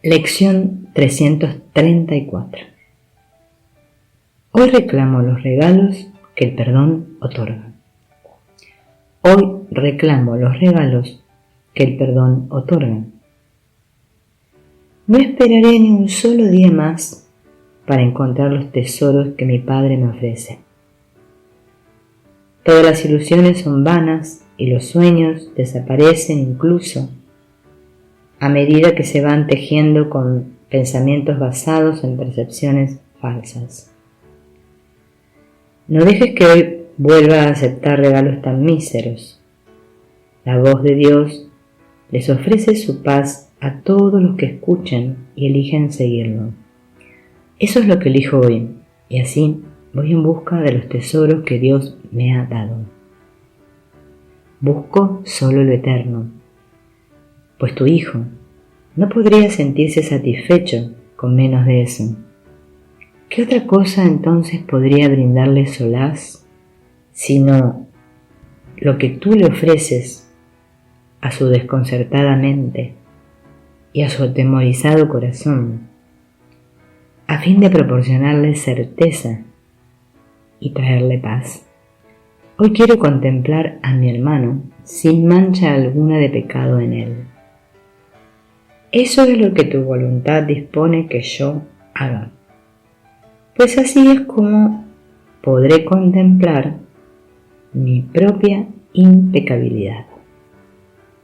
Lección 334. Hoy reclamo los regalos que el perdón otorga. Hoy reclamo los regalos que el perdón otorga. No esperaré ni un solo día más para encontrar los tesoros que mi Padre me ofrece. Todas las ilusiones son vanas y los sueños desaparecen incluso a medida que se van tejiendo con pensamientos basados en percepciones falsas. No dejes que hoy vuelva a aceptar regalos tan míseros. La voz de Dios les ofrece su paz a todos los que escuchen y eligen seguirlo. Eso es lo que elijo hoy, y así voy en busca de los tesoros que Dios me ha dado. Busco solo lo eterno, pues tu hijo no podría sentirse satisfecho con menos de eso. ¿Qué otra cosa entonces podría brindarle solaz sino lo que tú le ofreces a su desconcertada mente y a su atemorizado corazón, a fin de proporcionarle certeza y traerle paz? Hoy quiero contemplar a mi hermano sin mancha alguna de pecado en él. Eso es lo que tu voluntad dispone que yo haga, pues así es como podré contemplar mi propia impecabilidad.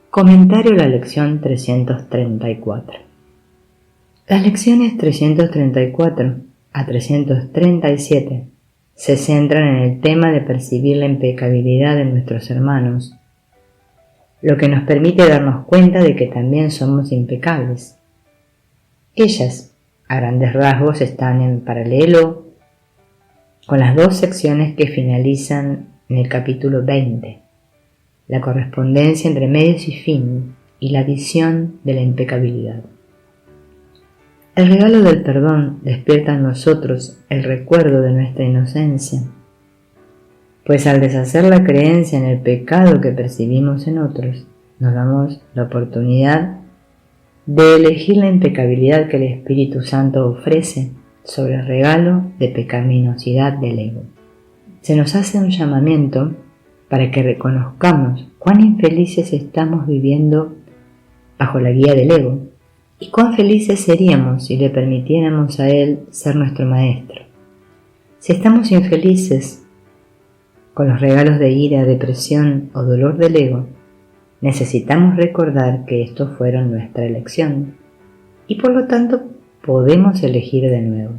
Comentario a la lección 334. Las lecciones 334 a 337 se centran en el tema de percibir la impecabilidad de nuestros hermanos, lo que nos permite darnos cuenta de que también somos impecables. Ellas, a grandes rasgos, están en paralelo con las dos secciones que finalizan en el capítulo 20, la correspondencia entre medios y fin y la visión de la impecabilidad. El regalo del perdón despierta en nosotros el recuerdo de nuestra inocencia, pues al deshacer la creencia en el pecado que percibimos en otros, nos damos la oportunidad de elegir la impecabilidad que el Espíritu Santo ofrece sobre el regalo de pecaminosidad del ego. Se nos hace un llamamiento para que reconozcamos cuán infelices estamos viviendo bajo la guía del ego y cuán felices seríamos si le permitiéramos a él ser nuestro maestro. Si estamos infelices con los regalos de ira, depresión o dolor del ego, necesitamos recordar que estos fueron nuestra elección y por lo tanto podemos elegir de nuevo.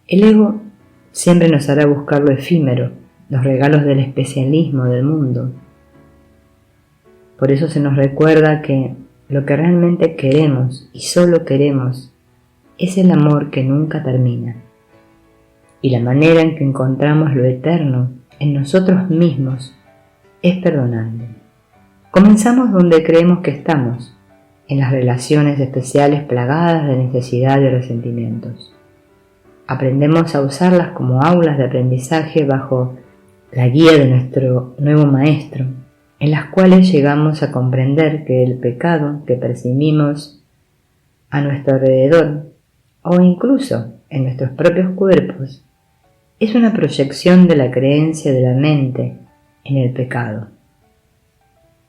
El ego siempre nos hará buscar lo efímero, los regalos del especialismo del mundo. Por eso se nos recuerda que lo que realmente queremos y solo queremos es el amor que nunca termina. Y la manera en que encontramos lo eterno en nosotros mismos es perdonando. Comenzamos donde creemos que estamos, en las relaciones especiales plagadas de necesidad y resentimientos. Aprendemos a usarlas como aulas de aprendizaje bajo la guía de nuestro nuevo maestro, en las cuales llegamos a comprender que el pecado que percibimos a nuestro alrededor o incluso en nuestros propios cuerpos es una proyección de la creencia de la mente en el pecado.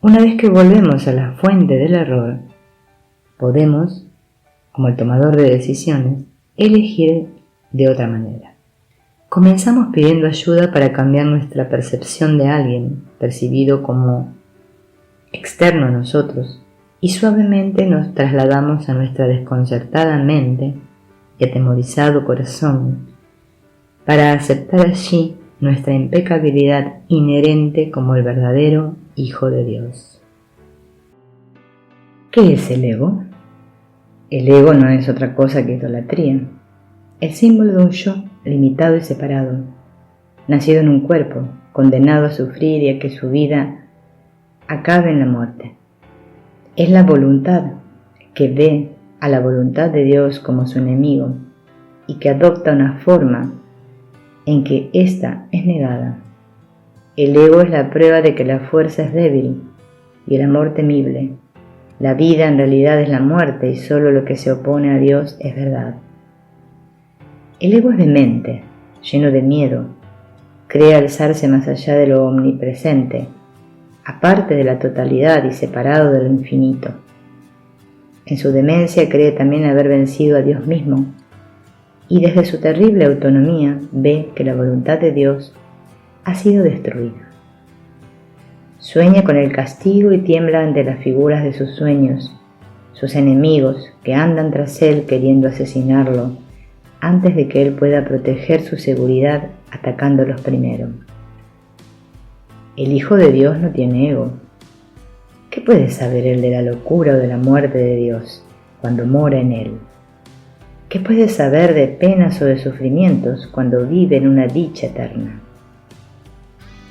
Una vez que volvemos a la fuente del error, podemos, como el tomador de decisiones, elegir de otra manera. Comenzamos pidiendo ayuda para cambiar nuestra percepción de alguien percibido como externo a nosotros y suavemente nos trasladamos a nuestra desconcertada mente y atemorizado corazón para aceptar allí nuestra impecabilidad inherente como el verdadero Hijo de Dios. ¿Qué es el ego? El ego no es otra cosa que idolatría, el símbolo de un yo limitado y separado, nacido en un cuerpo, condenado a sufrir y a que su vida acabe en la muerte. Es la voluntad que ve a la voluntad de Dios como su enemigo y que adopta una forma en que ésta es negada. El ego es la prueba de que la fuerza es débil y el amor temible, La vida en realidad es la muerte y solo lo que se opone a Dios es verdad. El ego es demente, lleno de miedo, cree alzarse más allá de lo omnipresente, aparte de la totalidad y separado de lo infinito. En su demencia cree también haber vencido a Dios mismo, y desde su terrible autonomía ve que la voluntad de Dios ha sido destruida. Sueña con el castigo y tiembla ante las figuras de sus sueños, sus enemigos que andan tras él queriendo asesinarlo antes de que él pueda proteger su seguridad atacándolos primero. El Hijo de Dios no tiene ego. ¿Qué puede saber él de la locura o de la muerte de Dios cuando mora en él? ¿Qué puede saber de penas o de sufrimientos cuando vive en una dicha eterna?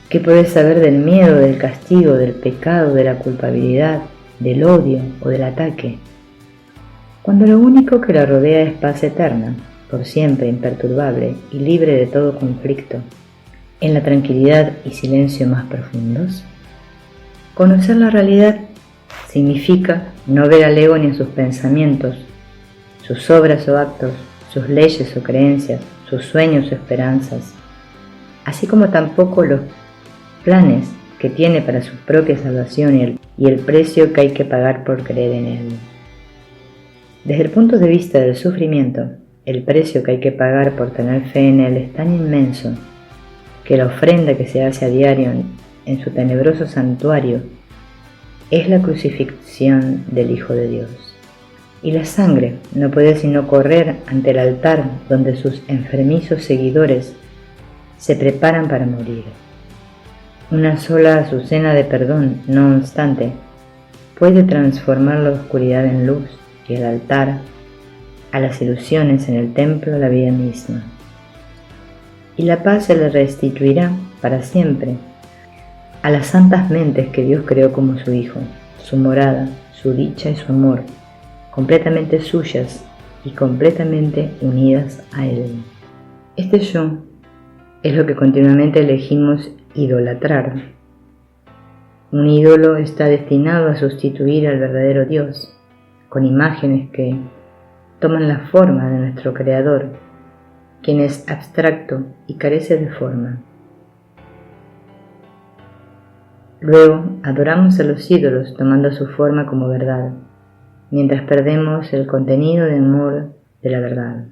¿Qué puede saber del miedo, del castigo, del pecado, de la culpabilidad, del odio o del ataque? Cuando lo único que la rodea es paz eterna, por siempre imperturbable y libre de todo conflicto, en la tranquilidad y silencio más profundos. Conocer la realidad significa no ver al ego ni en sus pensamientos, sus obras o actos, sus leyes o creencias, sus sueños o esperanzas, así como tampoco los planes que tiene para su propia salvación y el precio que hay que pagar por creer en él. Desde el punto de vista del sufrimiento, el precio que hay que pagar por tener fe en él es tan inmenso que la ofrenda que se hace a diario en su tenebroso santuario es la crucifixión del Hijo de Dios. Y la sangre no puede sino correr ante el altar donde sus enfermizos seguidores se preparan para morir. Una sola azucena de perdón, no obstante, puede transformar la oscuridad en luz y el altar, a las ilusiones en el templo, la vida misma. Y la paz se le restituirá para siempre a las santas mentes que Dios creó como su Hijo, su morada, su dicha y su amor, completamente suyas y completamente unidas a Él. Este yo es lo que continuamente elegimos idolatrar. Un ídolo está destinado a sustituir al verdadero Dios, con imágenes que toman la forma de nuestro Creador, quien es abstracto y carece de forma. Luego adoramos a los ídolos tomando su forma como verdad, mientras perdemos el contenido de amor de la verdad.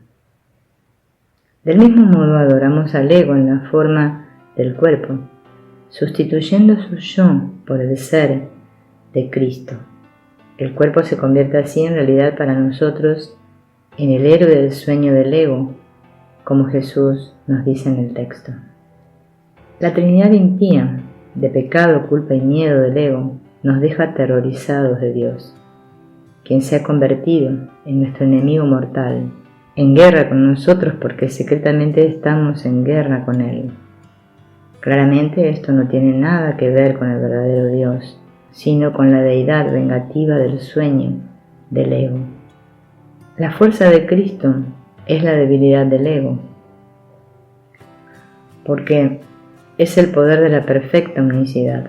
Del mismo modo adoramos al ego en la forma del cuerpo, sustituyendo su yo por el ser de Cristo. El cuerpo se convierte así en realidad para nosotros en el héroe del sueño del ego, como Jesús nos dice en el texto. La Trinidad impía, de pecado, culpa y miedo del ego, nos deja aterrorizados de Dios, quien se ha convertido en nuestro enemigo mortal, en guerra con nosotros porque secretamente estamos en guerra con Él. Claramente esto no tiene nada que ver con el verdadero Dios, sino con la deidad vengativa del sueño del ego. La fuerza de Cristo es la debilidad del ego, porque es el poder de la perfecta unicidad.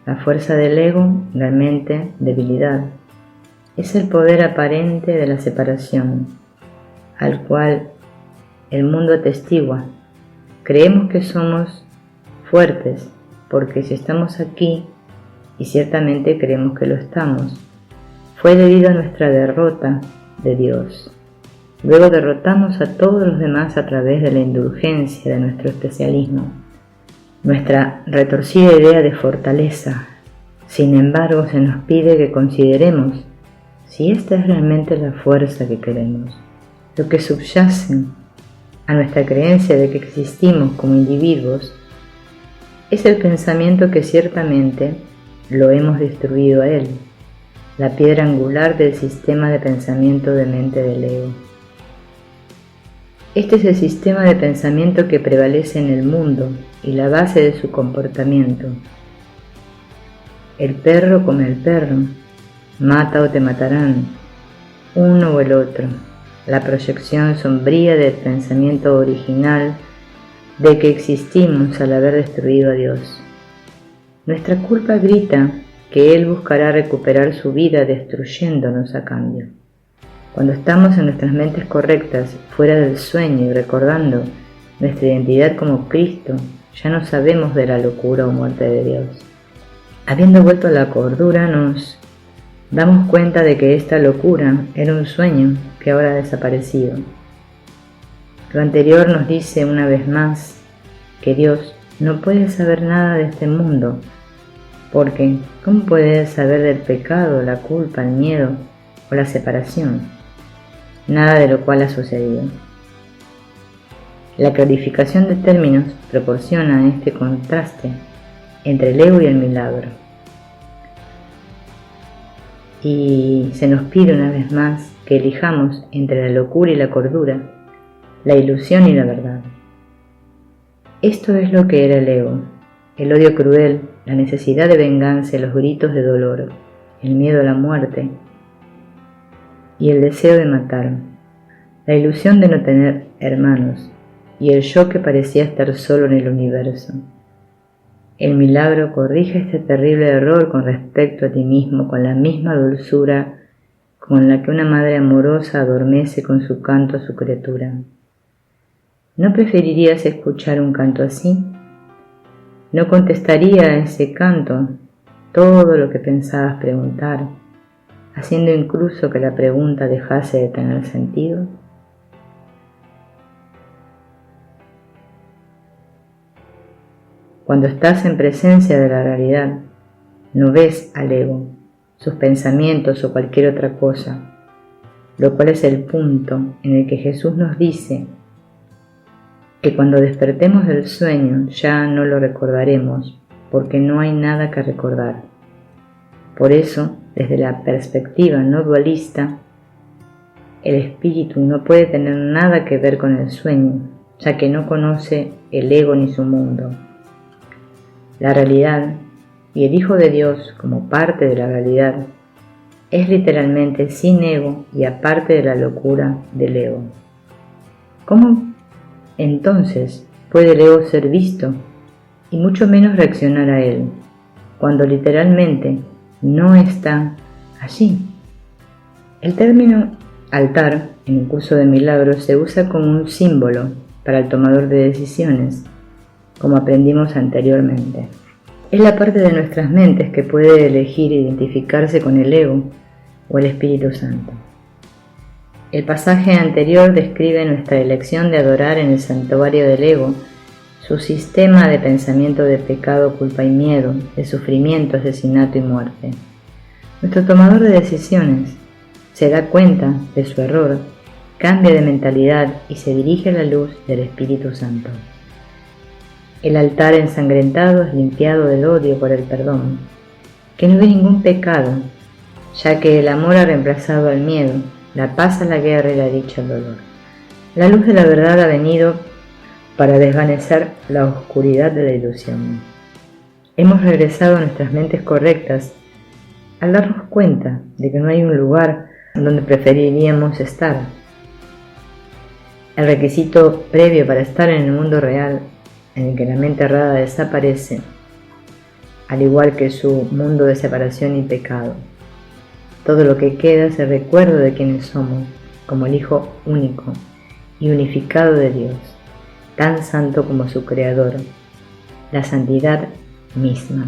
La fuerza del ego, realmente debilidad, es el poder aparente de la separación, al cual el mundo atestigua. Creemos que somos fuertes porque si estamos aquí, y ciertamente creemos que lo estamos, fue debido a nuestra derrota de Dios. Luego derrotamos a todos los demás a través de la indulgencia de nuestro especialismo, nuestra retorcida idea de fortaleza. Sin embargo, se nos pide que consideremos si esta es realmente la fuerza que queremos. Lo que subyace a nuestra creencia de que existimos como individuos es el pensamiento que ciertamente lo hemos destruido a él, la piedra angular del sistema de pensamiento de mente del ego. Este es el sistema de pensamiento que prevalece en el mundo y la base de su comportamiento. El perro come el perro, mata o te matarán, uno o el otro, la proyección sombría del pensamiento original de que existimos al haber destruido a Dios. Nuestra culpa grita que Él buscará recuperar su vida destruyéndonos a cambio. Cuando estamos en nuestras mentes correctas, fuera del sueño y recordando nuestra identidad como Cristo, ya no sabemos de la locura o muerte de Dios. Habiendo vuelto a la cordura, nos damos cuenta de que esta locura era un sueño que ahora ha desaparecido. Lo anterior nos dice una vez más que Dios no puede saber nada de este mundo, porque ¿cómo puede saber del pecado, la culpa, el miedo o la separación? Nada de lo cual ha sucedido. La clarificación de términos proporciona este contraste entre el ego y el milagro. Y se nos pide una vez más que elijamos entre la locura y la cordura, la ilusión y la verdad. Esto es lo que era el ego: el odio cruel, la necesidad de venganza, los gritos de dolor, el miedo a la muerte y el deseo de matar, la ilusión de no tener hermanos y el yo que parecía estar solo en el universo. El milagro corrige este terrible error con respecto a ti mismo con la misma dulzura con la que una madre amorosa adormece con su canto a su criatura. ¿No preferirías escuchar un canto así? ¿No contestaría a ese canto todo lo que pensabas preguntar, haciendo incluso que la pregunta dejase de tener sentido? Cuando estás en presencia de la realidad, no ves al ego, sus pensamientos o cualquier otra cosa, lo cual es el punto en el que Jesús nos dice que cuando despertemos del sueño ya no lo recordaremos, porque no hay nada que recordar. Por eso, desde la perspectiva no dualista, el espíritu no puede tener nada que ver con el sueño, ya que no conoce el ego ni su mundo. La realidad, y el Hijo de Dios como parte de la realidad, es literalmente sin ego y aparte de la locura del ego. ¿Cómo entonces puede el ego ser visto y mucho menos reaccionar a él, cuando literalmente no está allí? El término altar en el curso de milagros se usa como un símbolo para el tomador de decisiones, como aprendimos anteriormente. Es la parte de nuestras mentes que puede elegir identificarse con el ego o el Espíritu Santo. El pasaje anterior describe nuestra elección de adorar en el santuario del ego, su sistema de pensamiento de pecado, culpa y miedo, de sufrimiento, asesinato y muerte. Nuestro tomador de decisiones se da cuenta de su error, cambia de mentalidad y se dirige a la luz del Espíritu Santo. El altar ensangrentado es limpiado del odio por el perdón, que no ve ningún pecado, ya que el amor ha reemplazado al miedo, la paz a la guerra y la dicha al dolor. La luz de la verdad ha venido para desvanecer la oscuridad de la ilusión. Hemos regresado a nuestras mentes correctas al darnos cuenta de que no hay un lugar donde preferiríamos estar. El requisito previo para estar en el mundo real, en el que la mente errada desaparece, al igual que su mundo de separación y pecado. Todo lo que queda es el recuerdo de quienes somos, como el Hijo único y unificado de Dios, tan santo como su Creador, la santidad misma.